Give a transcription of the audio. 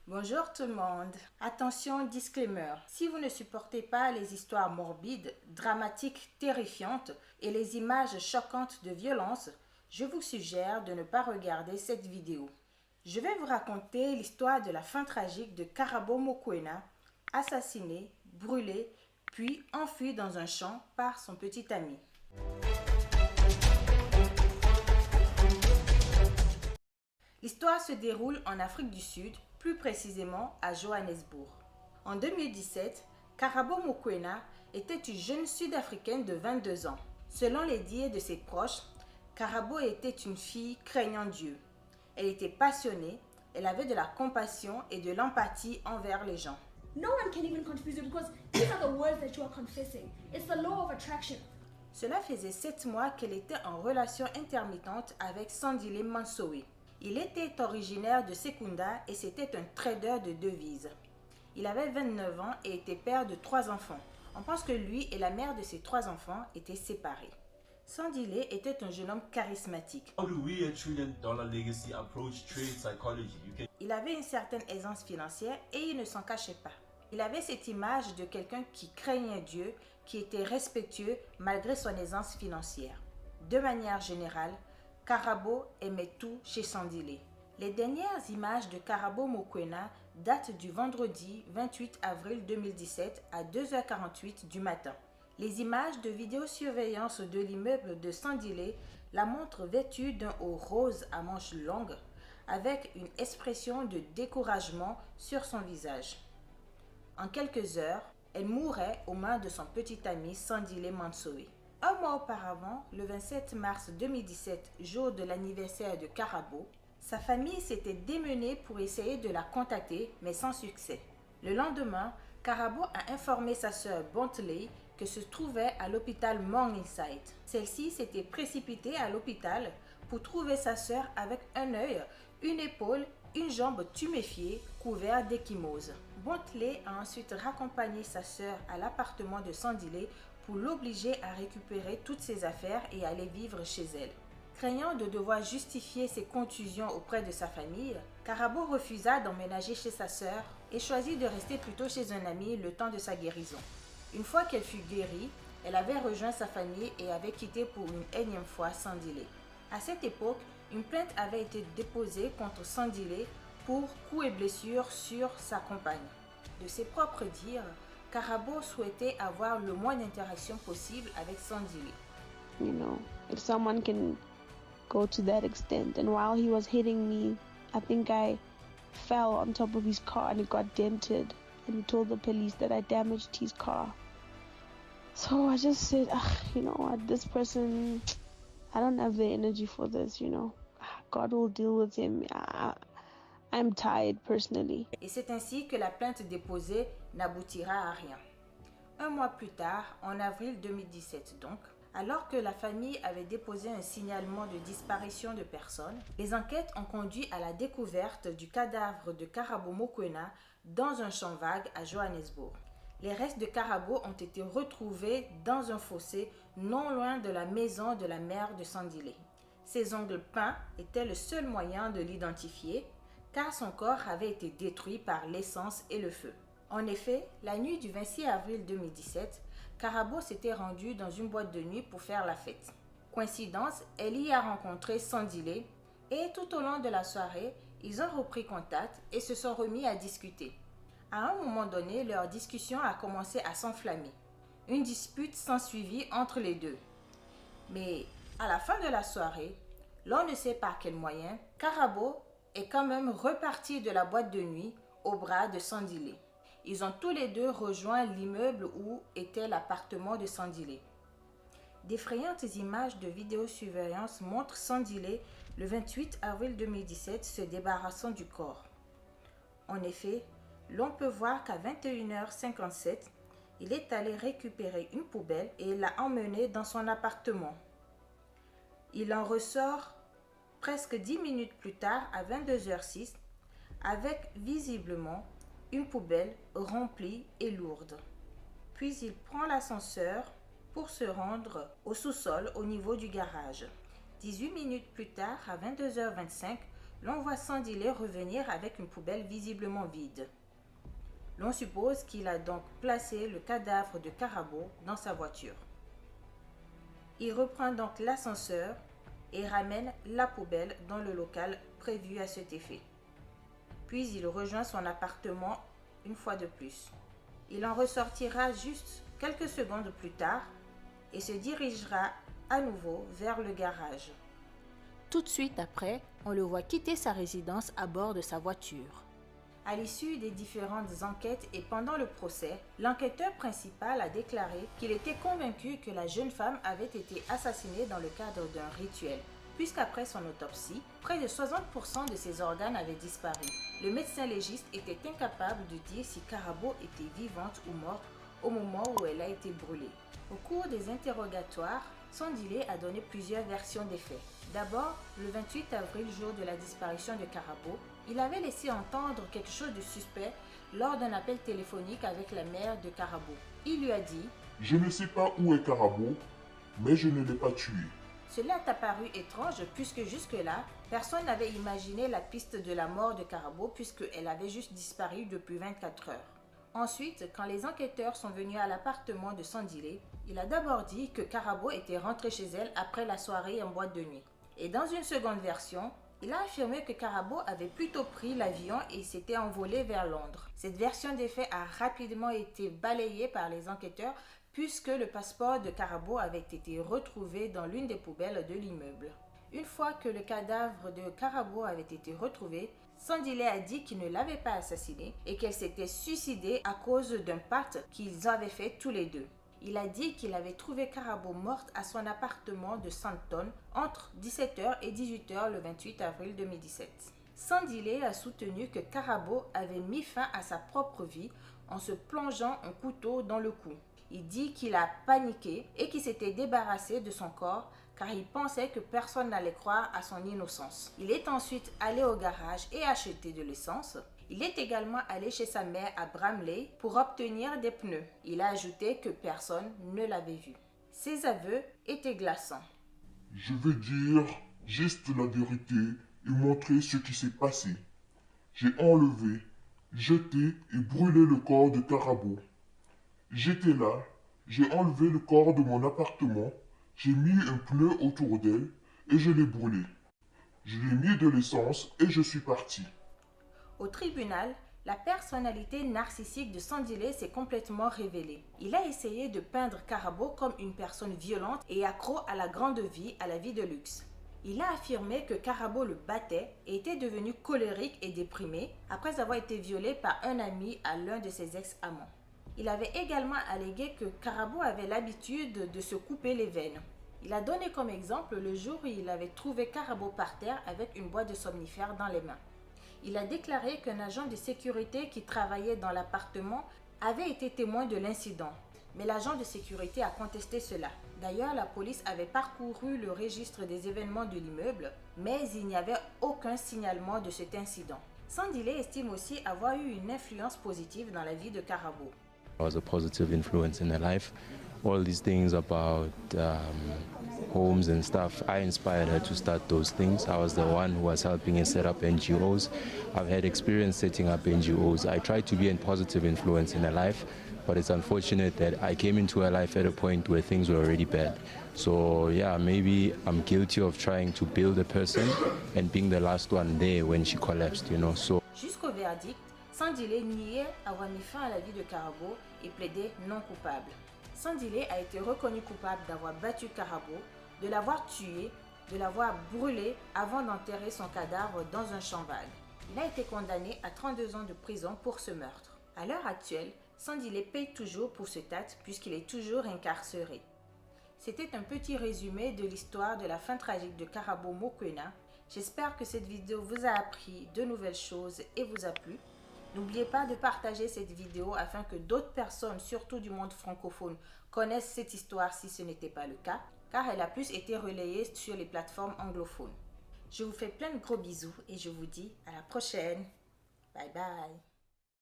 Bonjour tout le monde. Attention, disclaimer. Si vous ne supportez pas les histoires morbides, dramatiques, terrifiantes et les images choquantes de violence, je vous suggère de ne pas regarder cette vidéo. Je vais vous raconter l'histoire de la fin tragique de Karabo Mokoena, assassiné, brûlé, puis enfui dans un champ par son petit ami. L'histoire se déroule en Afrique du Sud, plus précisément à Johannesburg. En 2017, Karabo Mokoena était une jeune Sud-Africaine de 22 ans. Selon les dires de ses proches, Karabo était une fille craignant Dieu. Elle était passionnée, elle avait de la compassion et de l'empathie envers les gens. No one can even confuse you because these are the words that you are confessing. It's the law of attraction. Cela faisait 7 mois qu'elle était en relation intermittente avec Sandile Mansowe. Il était originaire de Sekunda et c'était un trader de devises. Il avait 29 ans et était père de 3 enfants. On pense que lui et la mère de ses 3 enfants étaient séparés. Sandile était un jeune homme charismatique. How do we, a trillion-dollar legacy, approach trade psychology? Il avait une certaine aisance financière et il ne s'en cachait pas. Il avait cette image de quelqu'un qui craignait Dieu, qui était respectueux malgré son aisance financière. De manière générale, Karabo aimait tout chez Sandile. Les dernières images de Karabo Mokoena datent du vendredi 28 avril 2017 à 2h48 du matin. Les images de vidéosurveillance de l'immeuble de Sandile la montrent vêtue d'un haut rose à manches longues avec une expression de découragement sur son visage. En quelques heures, elle mourait aux mains de son petit ami Sandile Mansowe. Un mois auparavant, le 27 mars 2017, jour de l'anniversaire de Karabo, sa famille s'était démenée pour essayer de la contacter, mais sans succès. Le lendemain, Karabo a informé sa sœur Bontley que se trouvait à l'hôpital Morningside. Celle-ci s'était précipitée à l'hôpital pour trouver sa sœur avec un œil, une épaule, une jambe tuméfiée, couverte d'échymose. Bontley a ensuite raccompagné sa sœur à l'appartement de Sandile pour l'obliger à récupérer toutes ses affaires et aller vivre chez elle. Craignant de devoir justifier ses contusions auprès de sa famille, Karabo refusa d'emménager chez sa sœur et choisit de rester plutôt chez un ami le temps de sa guérison. Une fois qu'elle fut guérie, elle avait rejoint sa famille et avait quitté pour une énième fois Sandile. À cette époque, une plainte avait été déposée contre Sandile pour coups et blessures sur sa compagne. De ses propres dires, Karabo souhaitait avoir le moins d'interaction possible avec Sandile. You know, if someone can go to that extent, and while he was hitting me, I think I fell on top of his car and it got dented, and he told the police that I damaged his car. So I just said, you know what, this person, I don't have the energy for this, you know. God will deal with him. I'm tired personally. Et c'est ainsi que la plainte déposée n'aboutira à rien. Un mois plus tard, en avril 2017 donc, alors que la famille avait déposé un signalement de disparition de personnes, les enquêtes ont conduit à la découverte du cadavre de Karabo Mokoena dans un champ vague à Johannesburg. Les restes de Karabo ont été retrouvés dans un fossé non loin de la maison de la mère de Sandile. Ses ongles peints étaient le seul moyen de l'identifier, car son corps avait été détruit par l'essence et le feu. En effet, la nuit du 26 avril 2017, Karabo s'était rendue dans une boîte de nuit pour faire la fête. Coïncidence, elle y a rencontré Sandile et tout au long de la soirée, ils ont repris contact et se sont remis à discuter. À un moment donné, leur discussion a commencé à s'enflammer. Une dispute s'ensuivit entre les deux. Mais à la fin de la soirée, l'on ne sait par quel moyen, Karabo est quand même reparti de la boîte de nuit au bras de Sandile. Ils ont tous les deux rejoint l'immeuble où était l'appartement de Sandile. D'effrayantes images de vidéosurveillance montrent Sandile le 28 avril 2017 se débarrassant du corps. En effet, l'on peut voir qu'à 21h57, il est allé récupérer une poubelle et l'a emmenée dans son appartement. Il en ressort presque 10 minutes plus tard à 22h06 avec visiblement une poubelle remplie et lourde. Puis il prend l'ascenseur pour se rendre au sous-sol au niveau du garage. 18 minutes plus tard, à 22h25, l'on voit Sandile revenir avec une poubelle visiblement vide. L'on suppose qu'il a donc placé le cadavre de Karabo dans sa voiture. Il reprend donc l'ascenseur et ramène la poubelle dans le local prévu à cet effet. Puis il rejoint son appartement une fois de plus. Il en ressortira juste quelques secondes plus tard et se dirigera à nouveau vers le garage. Tout de suite après, on le voit quitter sa résidence à bord de sa voiture. À l'issue des différentes enquêtes et pendant le procès, l'enquêteur principal a déclaré qu'il était convaincu que la jeune femme avait été assassinée dans le cadre d'un rituel, puisqu'après son autopsie, près de 60% de ses organes avaient disparu. Le médecin légiste était incapable de dire si Karabo était vivante ou morte au moment où elle a été brûlée. Au cours des interrogatoires, Sandile a donné plusieurs versions des faits. D'abord, le 28 avril, jour de la disparition de Karabo, il avait laissé entendre quelque chose de suspect lors d'un appel téléphonique avec la mère de Karabo. Il lui a dit « Je ne sais pas où est Karabo, mais je ne l'ai pas tué. » Cela t'a paru étrange puisque jusque-là, personne n'avait imaginé la piste de la mort de Karabo puisqu'elle avait juste disparu depuis 24 heures. Ensuite, quand les enquêteurs sont venus à l'appartement de Sandile, il a d'abord dit que Karabo était rentrée chez elle après la soirée en boîte de nuit. Et dans une seconde version, il a affirmé que Karabo avait plutôt pris l'avion et s'était envolé vers Londres. Cette version des faits a rapidement été balayée par les enquêteurs puisque le passeport de Karabo avait été retrouvé dans l'une des poubelles de l'immeuble. Une fois que le cadavre de Karabo avait été retrouvé, Sandile a dit qu'il ne l'avait pas assassinée et qu'elle s'était suicidée à cause d'un pacte qu'ils avaient fait tous les deux. Il a dit qu'il avait trouvé Karabo morte à son appartement de Sandton entre 17h et 18h le 28 avril 2017. Sandile a soutenu que Karabo avait mis fin à sa propre vie en se plongeant un couteau dans le cou. Il dit qu'il a paniqué et qu'il s'était débarrassé de son corps car il pensait que personne n'allait croire à son innocence. Il est ensuite allé au garage et acheté de l'essence. Il est également allé chez sa mère à Bramley pour obtenir des pneus. Il a ajouté que personne ne l'avait vu. Ses aveux étaient glaçants. Je veux dire juste la vérité et montrer ce qui s'est passé. J'ai enlevé, jeté et brûlé le corps de Karabo. J'étais là, j'ai enlevé le corps de mon appartement, j'ai mis un pneu autour d'elle et je l'ai brûlé. Je lui ai mis de l'essence et je suis parti. Au tribunal, la personnalité narcissique de Sandile s'est complètement révélée. Il a essayé de peindre Karabo comme une personne violente et accro à la grande vie, à la vie de luxe. Il a affirmé que Karabo le battait et était devenu colérique et déprimé après avoir été violé par un ami à l'un de ses ex-amants. Il avait également allégué que Karabo avait l'habitude de se couper les veines. Il a donné comme exemple le jour où il avait trouvé Karabo par terre avec une boîte de somnifères dans les mains. Il a déclaré qu'un agent de sécurité qui travaillait dans l'appartement avait été témoin de l'incident. Mais l'agent de sécurité a contesté cela. D'ailleurs, la police avait parcouru le registre des événements de l'immeuble, mais il n'y avait aucun signalement de cet incident. Sandile estime aussi avoir eu une influence positive dans la vie de Karabo. I was a positive influence in her life. All these things about homes and stuff, I inspired her to start those things. I was the one who was helping her set up NGOs. I've had experience setting up NGOs. I tried to be a positive influence in her life, but it's unfortunate that I came into her life at a point where things were already bad. So yeah, maybe I'm guilty of trying to build a person and being the last one there when she collapsed, you know. So jusqu'au verdict, Sandile niait avoir mis fin à la vie de Karabo et plaidait non coupable. Sandile a été reconnu coupable d'avoir battu Karabo, de l'avoir tué, de l'avoir brûlé avant d'enterrer son cadavre dans un champ vague. Il a été condamné à 32 ans de prison pour ce meurtre. À l'heure actuelle, Sandile paye toujours pour ce acte puisqu'il est toujours incarcéré. C'était un petit résumé de l'histoire de la fin tragique de Karabo Mokoena. J'espère que cette vidéo vous a appris de nouvelles choses et vous a plu. N'oubliez pas de partager cette vidéo afin que d'autres personnes, surtout du monde francophone, connaissent cette histoire si ce n'était pas le cas, car elle a plus été relayée sur les plateformes anglophones. Je vous fais plein de gros bisous et je vous dis à la prochaine. Bye bye.